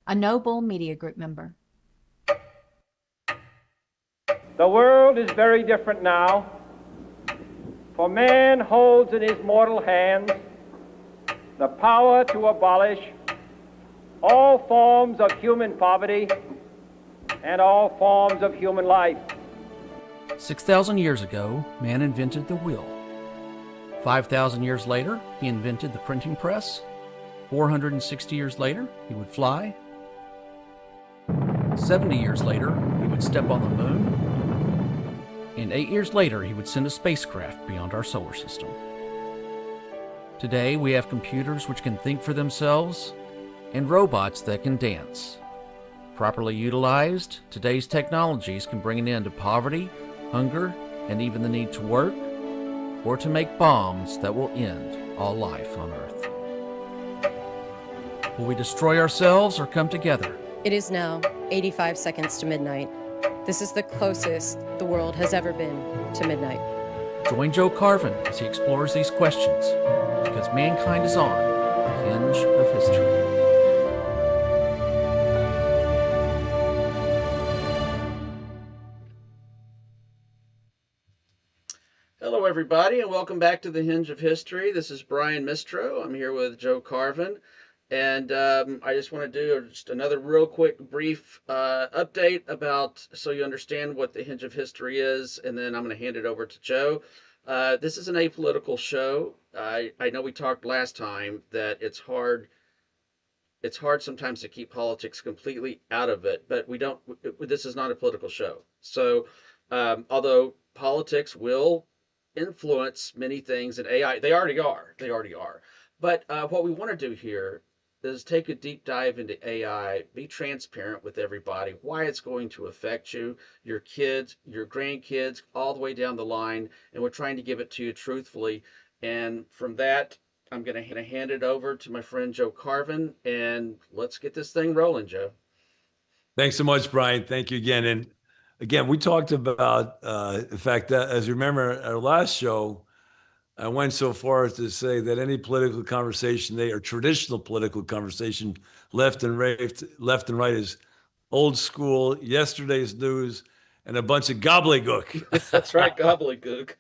a Noble Media Group member. The world is very different now, for man holds in his mortal hands the power to abolish all forms of human poverty and all forms of human life. 6,000 years ago, man invented the wheel. 5,000 years later, he invented the printing press. 460 years later, he would fly. 70 years later, he would step on the moon. And 8 years later, he would send a spacecraft beyond our solar system. Today, we have computers which can think for themselves and robots that can dance. Properly utilized, today's technologies can bring an end to poverty, hunger, and even the need to work, or to make bombs that will end all life on Earth. Will we destroy ourselves or come together? It is now 85 seconds to midnight. This is the closest the world has ever been to midnight. Join Joe Carvin as he explores these questions, because mankind is on the hinge of history. Hello, everybody, and welcome back to the Hinge of History. This is Brian Mistro. I'm here with Joe Carvin, and I just want to do just another real quick, brief update about so you understand what the Hinge of History is, and then I'm going to hand it over to Joe. This is an apolitical show. I know we talked last time that it's hard sometimes to keep politics completely out of it, but we don't. This is not a political show. So, although politics will influence many things in AI, they already are. But what we want to do here is take a deep dive into AI, be transparent with everybody, why it's going to affect you, your kids, your grandkids, all the way down the line, and we're trying to give it to you truthfully. And from that, I'm going to hand it over to my friend Joe Carvin, and let's get this thing rolling, Joe. Thanks so much, Brian. Thank you again. And again, we talked about, in fact, as you remember, our last show, I went so far as to say that any political conversation, or traditional political conversation, left and right, is old school, yesterday's news, and a bunch of gobbledygook. That's right, gobbledygook.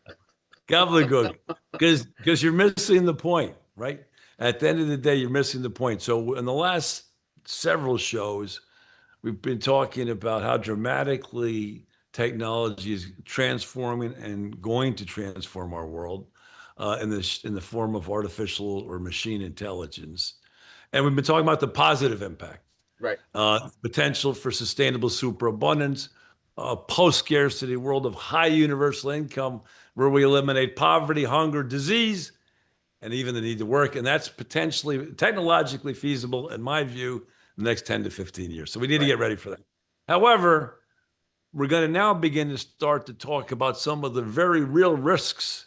Gobbledygook, because you're missing the point, right? At the end of the day, you're missing the point. So in the last several shows, we've been talking about how dramatically technology is transforming and going to transform our world in the form of artificial or machine intelligence. And we've been talking about the positive impact, Right. Potential for sustainable superabundance, a post-scarcity world of high universal income where we eliminate poverty, hunger, disease, and even the need to work. And that's potentially technologically feasible, in my view, the next 10 to 15 years. So we need to get ready for that. However, we're going to now begin to start to talk about some of the very real risks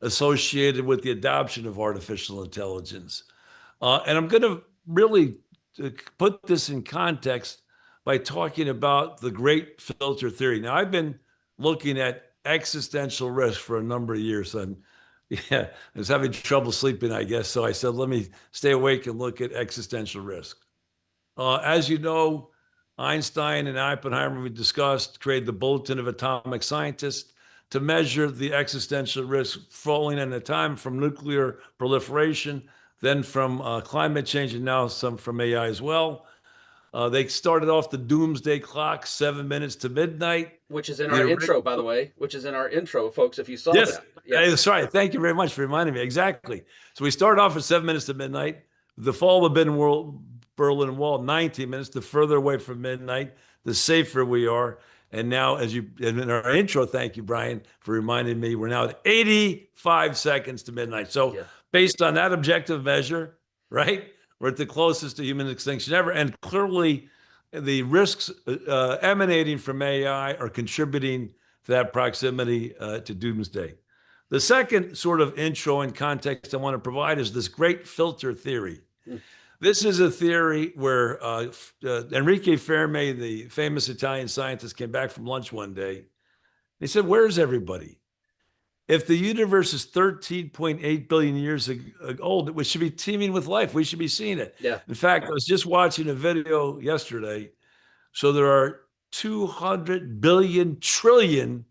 associated with the adoption of artificial intelligence. And I'm going to really put this in context by talking about the great filter theory. Now, I've been looking at existential risk for a number of years, and I was having trouble sleeping, I guess. So I said, let me stay awake and look at existential risk. As you know, Einstein and Oppenheimer, we discussed, created the Bulletin of Atomic Scientists to measure the existential risk falling in a time from nuclear proliferation, then from climate change, and now some from AI as well. They started off the doomsday clock, 7 minutes to midnight. Which is in our intro, by the way, which is in our intro, folks, if you saw that. Yes, that's right. Thank you very much for reminding me. Exactly. So we started off at 7 minutes to midnight. The fall of the Berlin Wall, 19 minutes. The further away from midnight, the safer we are. And now, in our intro, thank you, Brian, for reminding me, we're now at 85 seconds to midnight. So based on that objective measure, right, we're at the closest to human extinction ever. And clearly, the risks emanating from AI are contributing to that proximity to doomsday. The second sort of intro and context I want to provide is this great filter theory. This is a theory where Enrique Fermi, the famous Italian scientist, came back from lunch one day. He said, "Where's everybody?" If the universe is 13.8 billion years old, it should be teeming with life. We should be seeing it. Yeah. In fact, I was just watching a video yesterday. So there are 200 billion trillion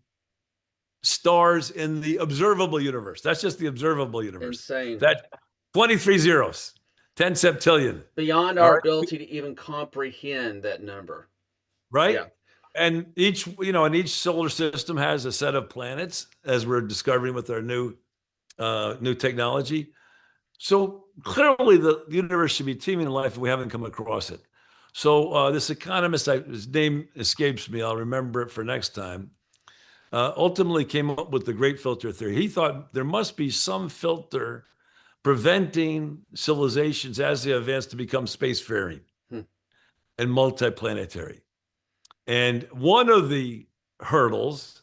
stars in the observable universe. That's just the observable universe. Insane. That 23 zeros, 10 septillion. Beyond All our right. ability to even comprehend that number. Right? Yeah. And each solar system has a set of planets, as we're discovering with our new technology. So clearly the universe should be teeming in life, and we haven't come across it. So this economist, his name escapes me, I'll remember it for next time, ultimately came up with the great filter theory. He thought there must be some filter preventing civilizations as they advance to become spacefaring Hmm. and multiplanetary. And one of the hurdles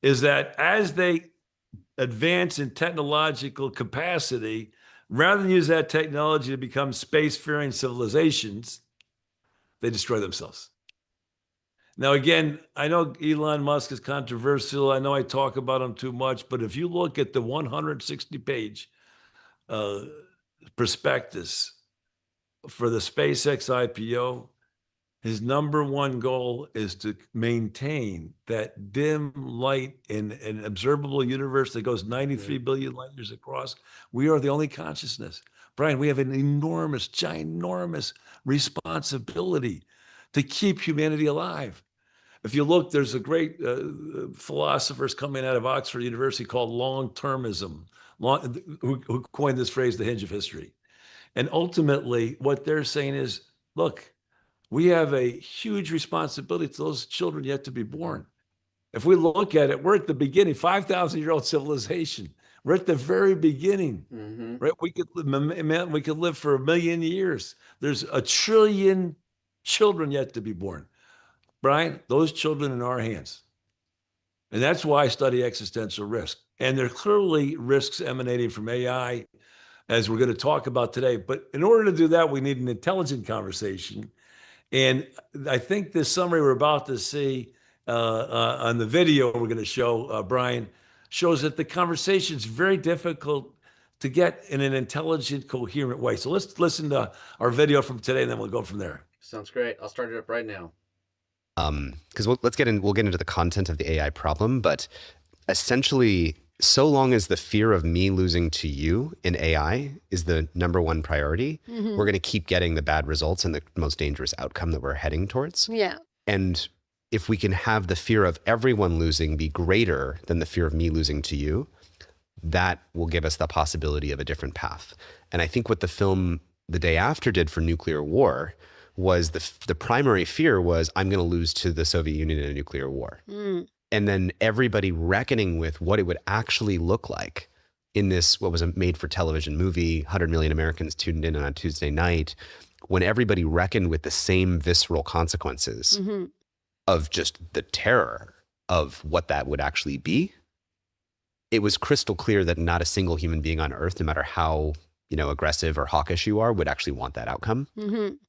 is that as they advance in technological capacity, rather than use that technology to become spacefaring civilizations, they destroy themselves. Now, again, I know Elon Musk is controversial. I know I talk about him too much, but if you look at the 160-page uh, prospectus for the SpaceX IPO, his number one goal is to maintain that dim light in an observable universe that goes 93 billion light years across. We are the only consciousness. Brian, we have an enormous, ginormous responsibility to keep humanity alive. If you look, there's a great philosophers coming out of Oxford University called long-termism, who coined this phrase, the hinge of history. And ultimately, what they're saying is, look, we have a huge responsibility to those children yet to be born. If we look at it, we're at the beginning, 5,000-year-old civilization. We're at the very beginning, Mm-hmm. right? We could live for 1,000,000 years. There's 1 trillion children yet to be born. Brian, those children in our hands. And that's why I study existential risk. And there are clearly risks emanating from AI, as we're going to talk about today. But in order to do that, we need an intelligent conversation. And I think this summary we're about to see on the video we're going to show, Brian, shows that the conversation is very difficult to get in an intelligent, coherent way. So let's listen to our video from today, and then we'll go from there. Sounds great. I'll start it up right now. Because we'll get into the content of the AI problem, but essentially, so long as the fear of me losing to you in AI is the number one priority, we're going to keep getting the bad results and the most dangerous outcome that we're heading towards. Yeah. And if we can have the fear of everyone losing be greater than the fear of me losing to you, that will give us the possibility of a different path. And I think what the film The Day After did for nuclear war was the primary fear was, I'm going to lose to the Soviet Union in a nuclear war. And then everybody reckoning with what it would actually look like in this, what was a made for television movie, 100 million Americans tuned in on a Tuesday night, when everybody reckoned with the same visceral consequences of just the terror of what that would actually be. It was crystal clear that not a single human being on Earth, no matter how aggressive or hawkish you are, would actually want that outcome.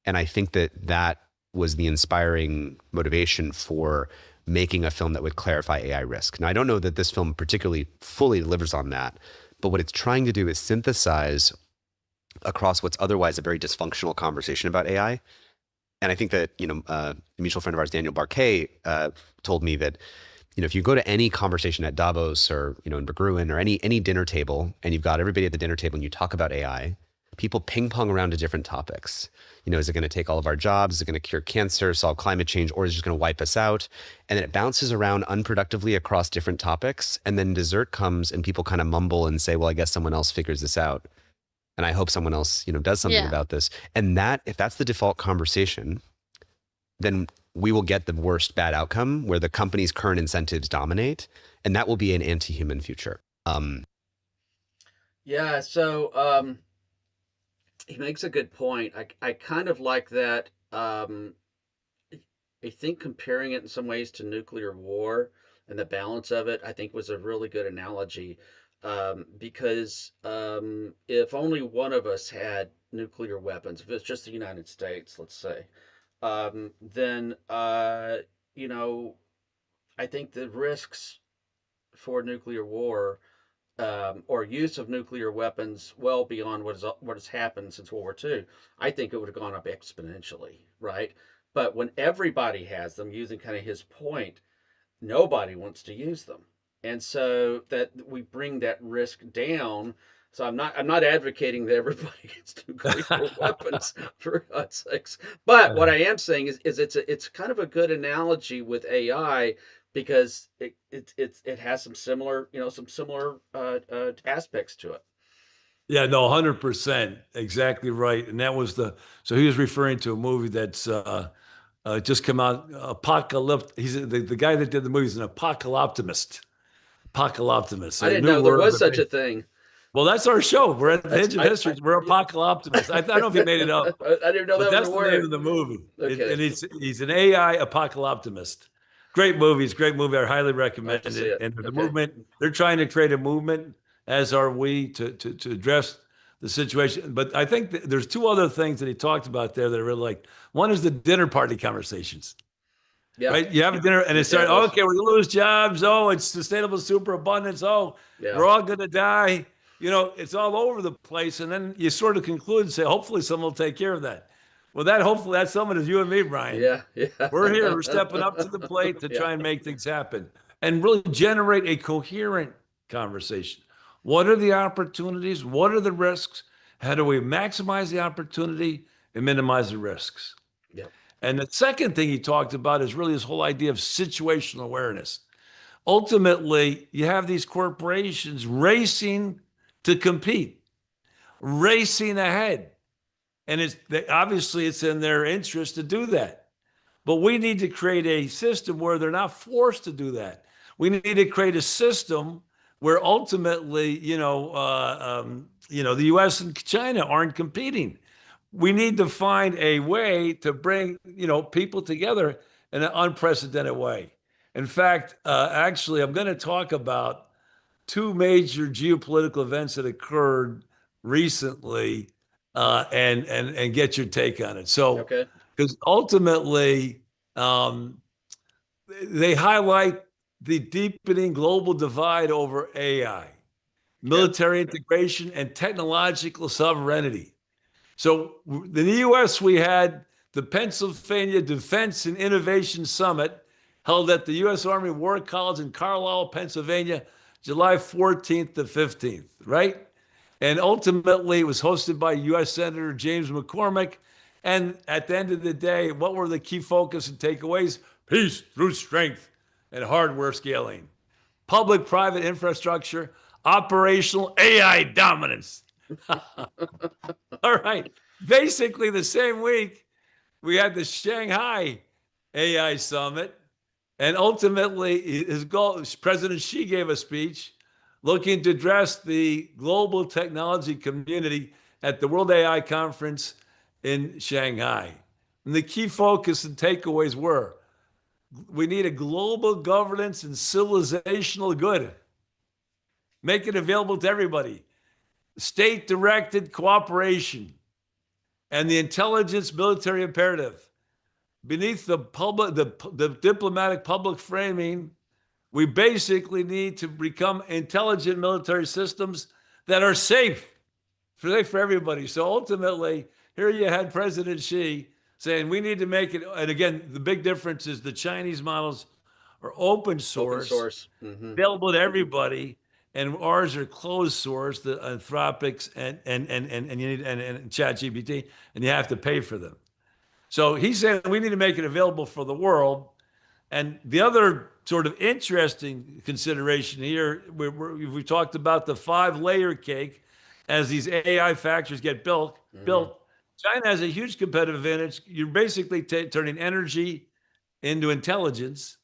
And I think that was the inspiring motivation for making a film that would clarify AI risk. Now, I don't know that this film particularly fully delivers on that, but what it's trying to do is synthesize across what's otherwise a very dysfunctional conversation about AI. And I think that, a mutual friend of ours, Daniel Barquet, told me that, if you go to any conversation at Davos or, in Berggruen or any dinner table, and you've got everybody at the dinner table and you talk about AI, people ping pong around to different topics. Is it going to take all of our jobs? Is it going to cure cancer, solve climate change, or is it just going to wipe us out? And then it bounces around unproductively across different topics. And then dessert comes and people kind of mumble and say, well, I guess someone else figures this out. And I hope someone else, does something about this. And if that's the default conversation, then we will get the worst bad outcome where the company's current incentives dominate. And that will be an anti-human future. Yeah, so he makes a good point. I kind of like that. I think comparing it in some ways to nuclear war and the balance of it, I think was a really good analogy. Because if only one of us had nuclear weapons, if it's just the United States, let's say, then, I think the risks for nuclear war or use of nuclear weapons well beyond what has happened since World War II, I think it would have gone up exponentially, right? But when everybody has them, using kind of his point, nobody wants to use them, and so that we bring that risk down. So I'm not advocating that everybody gets nuclear weapons for God's sakes. But what I am saying is it's kind of a good analogy with AI because it has some similar aspects to it. Yeah, no, 100%. Exactly right. And that was so he was referring to a movie that's just come out, Apocalypse. The guy that did the movie is an apocalyptimist. Apocalyptimist, I a didn't new know there word. was such a thing. Well, that's our show. We're at the That's Hinge of History. We're apocalyptimists. I don't know if he made it up, I didn't even know but that was a that's the name of word. the movie. Okay, And he's an AI apocalyptimist. Great movie. It's a great movie. I highly I have recommend to see it. it. And the Okay. movement, they're trying to create a movement, as are we, to address the situation. But I think there's two other things that he talked about there that are really like, one is the dinner party conversations. Yeah. Right? You have a dinner and it started, McDonald's. okay, we're gonna lose jobs. Oh, it's sustainable superabundance. Oh, Yeah. we're all gonna die. It's all over the place. And then you sort of conclude and say, hopefully someone will take care of that. Well, hopefully that someone is you and me, Brian. Yeah. Yeah. We're here. We're stepping up to the plate to Yeah. try and make things happen and really generate a coherent conversation. What are the opportunities? What are the risks? How do we maximize the opportunity and minimize the risks? Yeah. And the second thing he talked about is really this whole idea of situational awareness. Ultimately, you have these corporations racing to compete, racing ahead. And obviously it's in their interest to do that. But we need to create a system where they're not forced to do that. We need to create a system where ultimately, the U.S. and China aren't competing. We need to find a way to bring, people together in an unprecedented way. In fact, actually, I'm going to talk about two major geopolitical events that occurred recently, and get your take on it. So, Okay. because ultimately, um, they highlight the deepening global divide over AI, Okay. military integration, and technological sovereignty. So in the US, we had the Pennsylvania Defense and Innovation Summit held at the U.S. Army War College in Carlisle, Pennsylvania, July 14th to 15th, right? And ultimately, it was hosted by U.S. Senator James McCormick. And at the end of the day, what were the key focus and takeaways? Peace through strength and hardware scaling, public private infrastructure, operational AI dominance. All right. Basically, the same week, we had the Shanghai AI Summit. And ultimately, his goal, President Xi gave a speech looking to address the global technology community at the World AI Conference in Shanghai. And the key focus and takeaways were we need a global governance and civilizational good, make it available to everybody, state directed cooperation, and the intelligence military imperative. Beneath the diplomatic public framing, we basically need to become intelligent military systems that are safe for everybody. So ultimately, here you had President Xi saying we need to make it. And again, the big difference is the Chinese models are open Open source, source. Mm-hmm. available to everybody, and ours are closed source, the Anthropics and you need and ChatGPT, and you have to pay for them. So he said we need to make it available for the world. And the other sort of interesting consideration here, we talked about the 5-layer cake as these AI factories get built. Mm-hmm. China has a huge competitive advantage. You're basically turning energy into intelligence.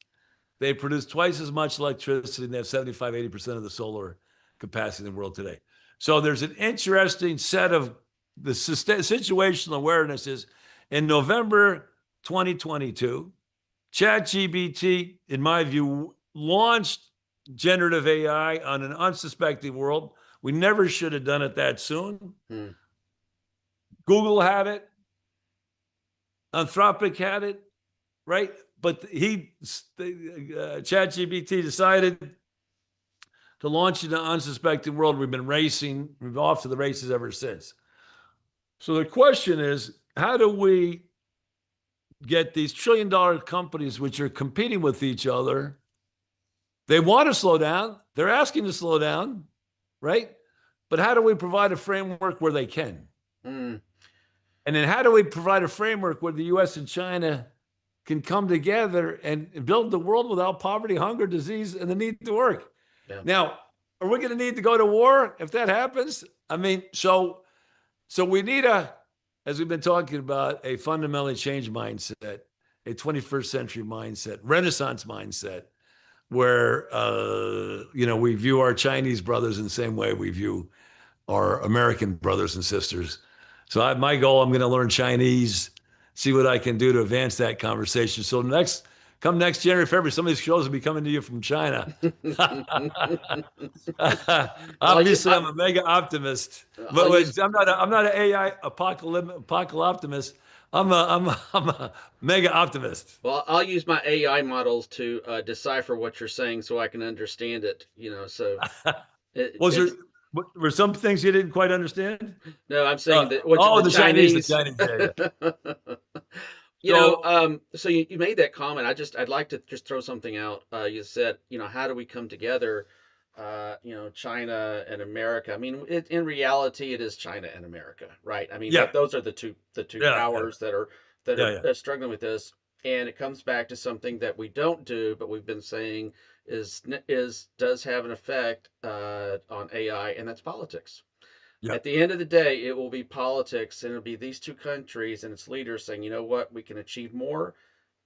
They produce twice as much electricity and they have 75, 80% of the solar capacity in the world today. So there's an interesting set of the situational awarenesses. In November 2022, ChatGPT, in my view, launched generative AI on an unsuspecting world. We never should have done it that soon. Mm. Google had it. Anthropic had it, right? But ChatGPT decided to launch into unsuspecting world. We've been racing. We've off to the races ever since. So the question is, how do we get these trillion-dollar companies, which are competing with each other? They want to slow down. They're asking to slow down, right? But how do we provide a framework where they can? Mm, And then how do we provide a framework where the US and China can come together and build the world without poverty, hunger, disease, and the need to work? yeah. Now, are we going to need to go to war if that happens? I mean, so we need as we've been talking about, a fundamentally changed mindset, a 21st century mindset, Renaissance mindset, where we view our Chinese brothers in the same way we view our American brothers and sisters. So my goal, I'm going to learn Chinese, see what I can do to advance that conversation. So come next January, February, some of these shows will be coming to you from China. Well, Obviously, I'm a mega optimist, but I'll use I'm not an AI apocalypse optimist. I'm a mega optimist. I'll use my AI models to decipher what you're saying so I can understand it. So Was there it's were some things you didn't quite understand? no, I'm saying that what Oh, the the Chinese. Chinese, yeah, yeah. So So you made that comment. I'd like to just throw something out. You said, how do we come together? China and America. I mean, in reality, it is China and America, right? I mean, yeah, those are the two yeah, yeah, powers that are that yeah, are yeah. struggling with this. And it comes back to something that we don't do, but we've been saying is does have an effect on AI, and that's politics. Yeah. At the end of the day, it will be politics, and it'll be these two countries and its leaders saying, you know what, we can achieve more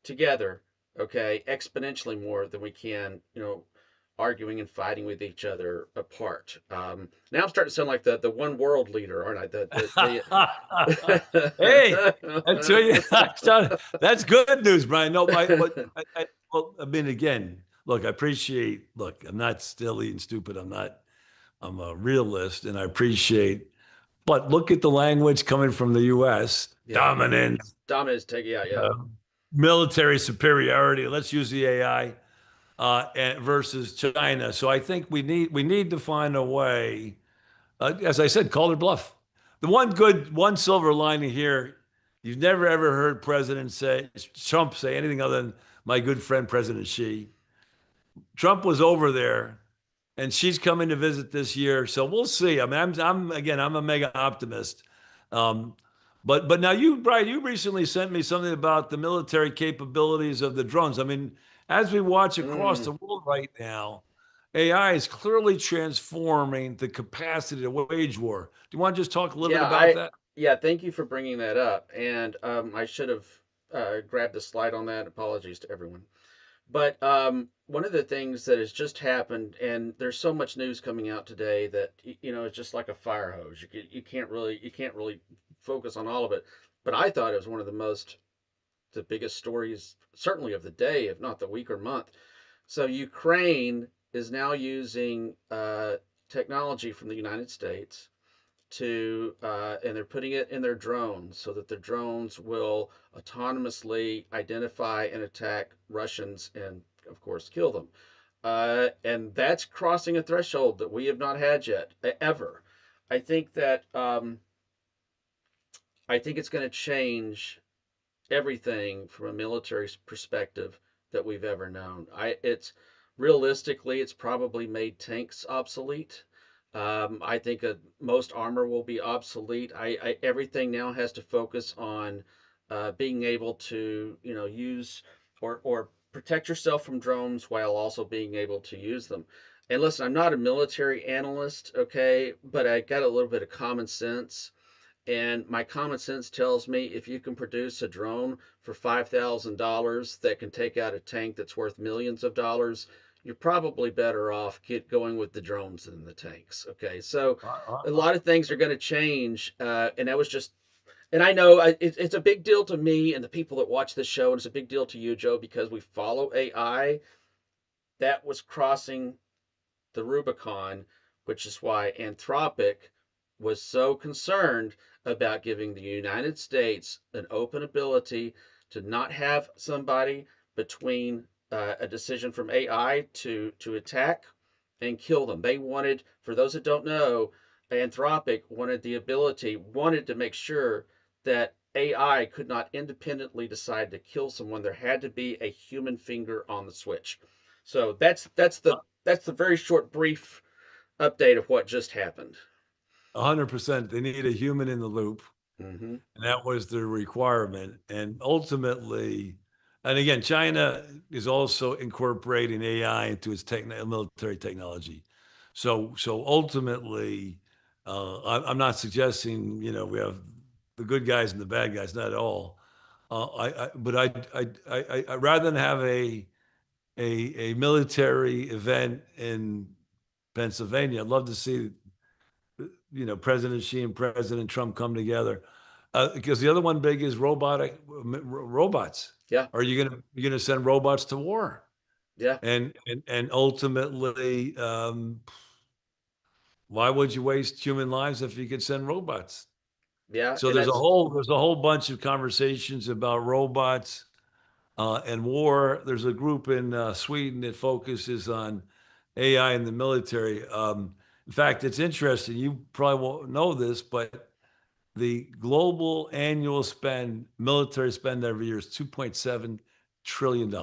together, okay, exponentially more than we can, arguing and fighting with each other apart. Now I'm starting to sound like the one world leader, aren't I? Hey, I tell you, that's good news, Brian. No, well, I mean, again, look, I appreciate. Look, I'm not silly and stupid. I'm not. I'm a realist, and I appreciate. But look at the language coming from the U.S. Yeah, Dominance, dominance, take yeah, yeah, uh, military superiority. Let's use the AI versus China. So I think we need to find a way. As I said, call their bluff. The one silver lining here, you've never ever heard Trump say anything other than my good friend President Xi. Trump was over there, and she's coming to visit this year, so we'll see. I mean, I'm a mega optimist. Um, but now Brian, you recently sent me something about the military capabilities of the drones. I mean, as we watch across mm, the world right now, AI is clearly transforming the capacity to wage war. Do you want to just talk a little bit yeah. about that? Yeah. Thank you for bringing that up, and I should have grabbed a slide on that. Apologies to everyone. But one of the things that has just happened, and there's so much news coming out today that it's just like a fire hose. You can't really focus on all of it. But I thought it was one of the biggest stories, certainly of the day, if not the week or month. So Ukraine is now using technology from the United States and they're putting it in their drones so that their drones will autonomously identify and attack Russians and, of course, kill them. And that's crossing a threshold that we have not had yet, ever. I think that I think it's going to change everything from a military perspective that we've ever known. It's realistically, it's probably made tanks obsolete. I think most armor will be obsolete. Everything now has to focus on being able to, use or protect yourself from drones while also being able to use them. And listen, I'm not a military analyst, okay, but I got a little bit of common sense. And my common sense tells me if you can produce a drone for $5,000 that can take out a tank that's worth millions of dollars, you're probably better off going with the drones than the tanks. Okay, so a lot of things are going to change, and that was just. And I know it's a big deal to me and the people that watch this show, and it's a big deal to you, Joe, because we follow AI. That was crossing the Rubicon, which is why Anthropic was so concerned about giving the United States an open ability to not have somebody between a decision from AI to attack and kill them. They wanted, for those that don't know, Anthropic wanted to make sure that AI could not independently decide to kill someone. There had to be a human finger on the switch. So that's the very short, brief update of what just happened. 100%. They need a human in the loop. Mm-hmm. And that was the requirement. And ultimately, and again, China is also incorporating AI into its military technology. So ultimately, I'm not suggesting, we have the good guys and the bad guys, not at all. But I rather than have a military event in Pennsylvania, I'd love to see President Xi and President Trump come together. Because the other one big is robots. Yeah, Are you gonna send robots to war? yeah, And ultimately, why would you waste human lives if you could send robots? yeah, So and that's there's a whole bunch of conversations about robots and war. There's a group in Sweden that focuses on AI in the military. In fact, it's interesting. You probably won't know this, but the global annual military spend every year is $2.7 trillion.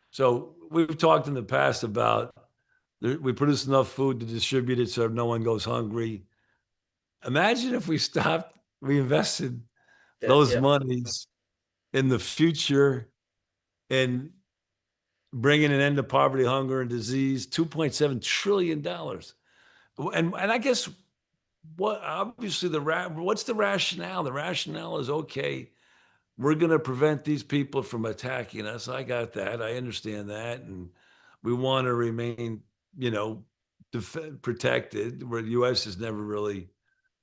So we've talked in the past about we produce enough food to distribute it so no one goes hungry. Imagine if we invested that. those Yeah, monies in the future and bringing an end to poverty, hunger, and disease. $2.7 trillion. And I guess obviously what's the rationale? The rationale is, okay, we're going to prevent these people from attacking us. I got that. I understand that. And we want to remain, you know, protected, where the U.S. has never really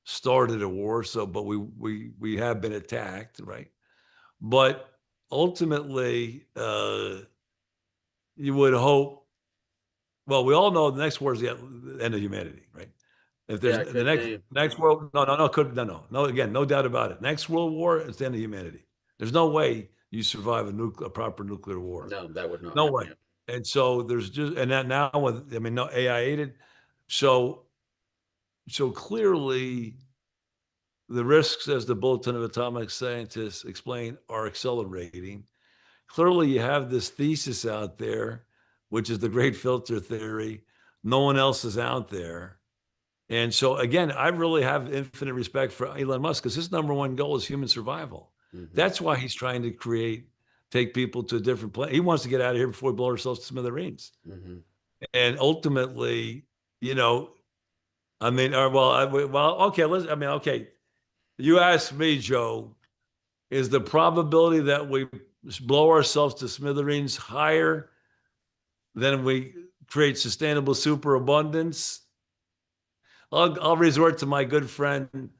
started a war. But we have been attacked, right? But ultimately, you would hope. Well, we all know the next war is the end of humanity, right? If there's yeah, it the could be. next world, no, again, no doubt about it. Next world war is the end of humanity. There's no way you survive a proper nuclear war. No, that would not No happen way. yet. And so there's just, and that now with, I mean, no AI aided. So, so clearly the risks, as the Bulletin of Atomic Scientists explain, are accelerating. Clearly you have this thesis out there, which is the great filter theory. No one else is out there. And so again, I really have infinite respect for Elon Musk because his number one goal is human survival. Mm-hmm. That's why he's trying to take people to a different place. He wants to get out of here before we blow ourselves to smithereens. Mm-hmm. And ultimately, you know, I mean, okay, okay. You asked me, Joe, is the probability that we blow ourselves to smithereens higher than we create sustainable superabundance? I'll resort to my good friend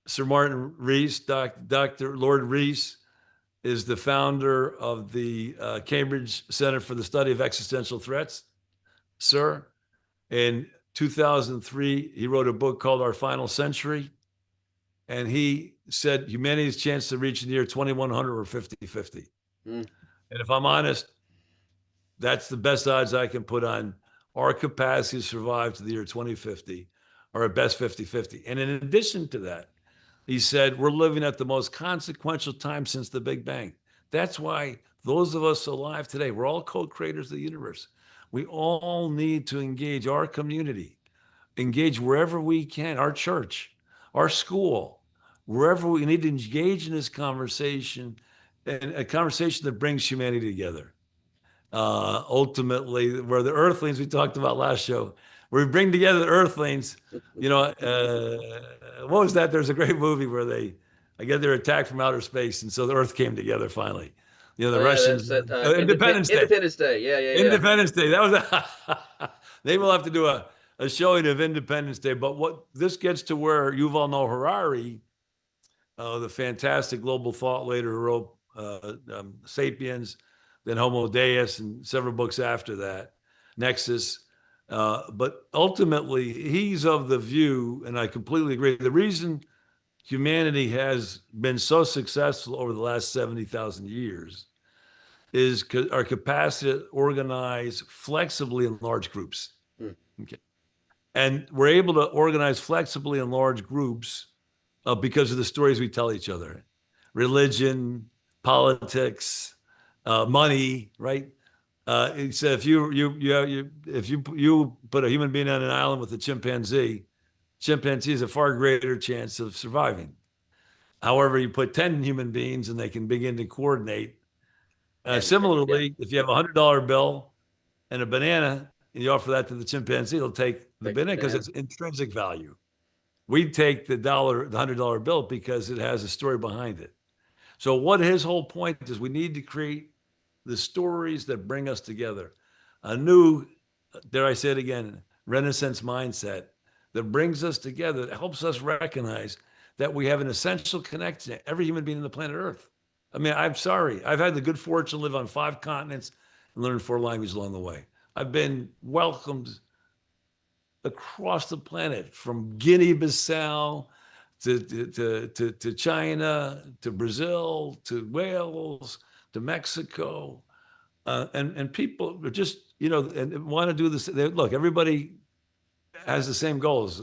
Sir Martin Rees. Dr. Lord Rees is the founder of the Cambridge Center for the Study of Existential Threats. Sir, in 2003, he wrote a book called Our Final Century. And he said humanity's chance to reach the year 2100 or 50-50. Mm. And if I'm honest, that's the best odds I can put on our capacity to survive to the year 2050, or at best 50-50. And in addition to that, he said, we're living at the most consequential time since the Big Bang. That's why those of us alive today, we're all co-creators of the universe. We all need to engage our community, engage wherever we can, our church, our school, wherever we need to engage in this conversation, and a conversation that brings humanity together. Ultimately, where the Earthlings we talked about last show, where we bring together the Earthlings. What was that? There's a great movie where I get they're attacked from outer space, and so the Earth came together finally. Oh The yeah, that's Russians, it. Independence Day. Independence Day. Yeah, yeah, yeah. Independence Day. That was they will have to do a showing of Independence Day. But what this gets to where Yuval Noah Harari, the fantastic global thought leader who wrote *Sapiens*, then *Homo Deus*, and several books after that, *Nexus*. But ultimately, he's of the view, and I completely agree, the reason humanity has been so successful over the last 70,000 years is our capacity to organize flexibly in large groups. Hmm. Okay. And we're able to organize flexibly in large groups because of the stories we tell each other. Religion, politics, money, right? So if you put a human being on an island with a chimpanzee has a far greater chance of surviving. However, you put 10 human beings and they can begin to coordinate. And yeah, Similarly, if you have $100 bill and a banana and you offer that to the chimpanzee, they'll take the take the banana because banana. it's intrinsic value. We take the $100 bill because it has a story behind it. So what his whole point is, we need to create the stories that bring us together. A new, dare I say it again, Renaissance mindset that brings us together, that helps us recognize that we have an essential connection to every human being on the planet Earth. I mean, I'm sorry. I've had the good fortune to live on 5 continents and learn 4 languages along the way. I've been welcomed across the planet from Guinea-Bissau to China, to Brazil, to Wales, to Mexico. And people are just, and want to do this. Look, everybody has the same goals: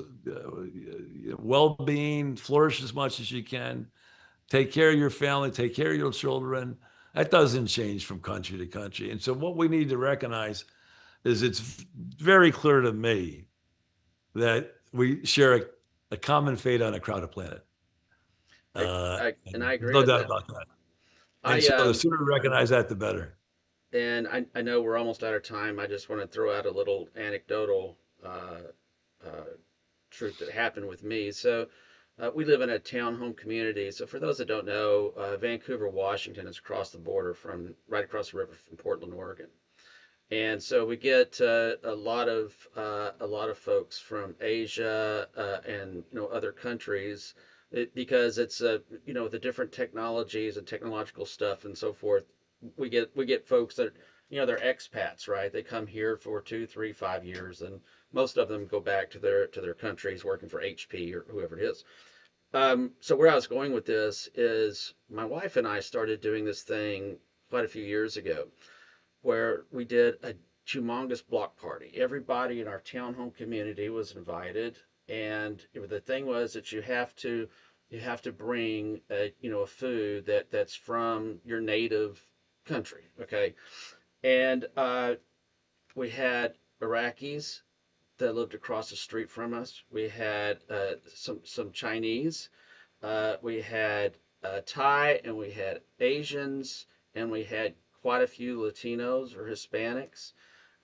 well-being, flourish as much as you can, take care of your family, take care of your children. That doesn't change from country to country. And so, what we need to recognize is it's very clear to me that we share a common fate on a crowded planet. And I There's agree no with doubt that. about that. And I so, the sooner we recognize that, the better. and I know we're almost out of time. I just want to throw out a little anecdotal uh, truth that happened with me. So, we live in a townhome community. So, for those that don't know, Vancouver, Washington is across the border from right across the river from Portland, Oregon. And so we get a lot of folks from Asia and other countries because it's the different technologies and technological stuff and so forth. We get folks that they're expats, right? They come here for 2, 3, 5 years, and most of them go back to their countries working for HP or whoever it is. So where I was going with this is my wife and I started doing this thing quite a few years ago where we did a humongous block party. Everybody in our townhome community was invited, and the thing was that you have to bring a food that's from your native country. Okay, and we had Iraqis that lived across the street from us. We had some Chinese. We had Thai, and we had Asians, and we had quite a few Latinos or Hispanics.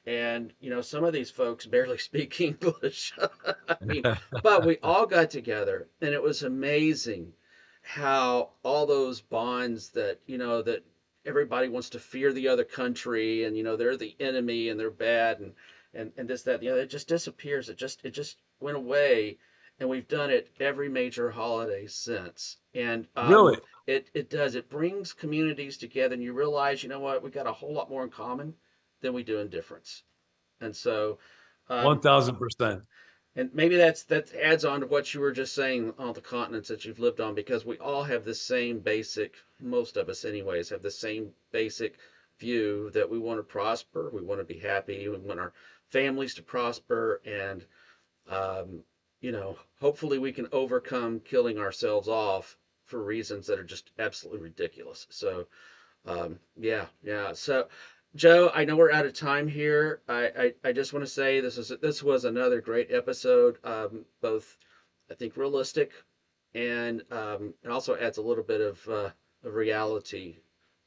And some of these folks barely speak English. I mean, but we all got together, and it was amazing how all those bonds that everybody wants to fear the other country, and they're the enemy and they're bad, and this, that, it just disappears. It just went away, and we've done it every major holiday since. And Really, it does. It brings communities together, and you realize, what, we got a whole lot more in common than we do in difference. And so, um, 1,000%. and maybe that adds on to what you were just saying on the continents that you've lived on, because we all have the same basic, most of us anyways, have the same basic view that we want to prosper, we want to be happy, we want our families to prosper, and hopefully we can overcome killing ourselves off for reasons that are just absolutely ridiculous. So, yeah, yeah. So, Joe, I know we're out of time here. I just want to say this was another great episode. Both, I think, realistic, and it also adds a little bit of reality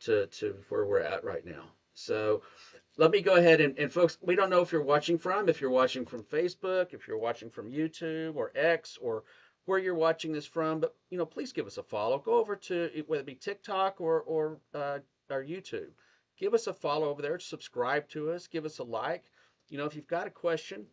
to where we're at right now. So, let me go ahead and folks, we don't know if you're watching from Facebook, if you're watching from YouTube or X, or where you're watching this from, but please give us a follow. Go over to whether it be TikTok or YouTube. Give us a follow over there. Subscribe to us. Give us a like. If you've got a question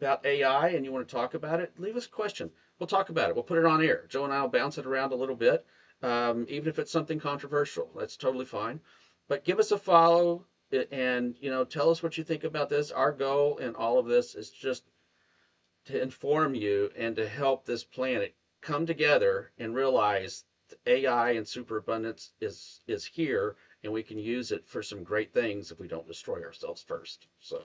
about AI and you want to talk about it, leave us a question. We'll talk about it. We'll put it on air. Joe and I will bounce it around a little bit, even if it's something controversial. That's totally fine. But give us a follow and tell us what you think about this. Our goal in all of this is just to inform you and to help this planet come together and realize AI and superabundance is here, and we can use it for some great things if we don't destroy ourselves first. So,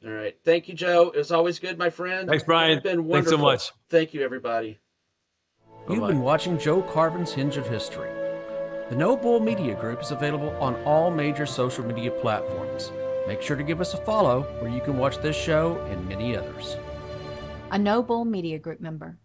all right. Thank you, Joe. It was always good, my friend. Thanks, Brian. It's been Thanks so wonderful. much. Thank you, everybody. You've Bye-bye. been watching Joe Carvin's Hinge of History. The No Bull Media Group is available on all major social media platforms. Make sure to give us a follow where you can watch this show and many others. A No Bull Media Group member.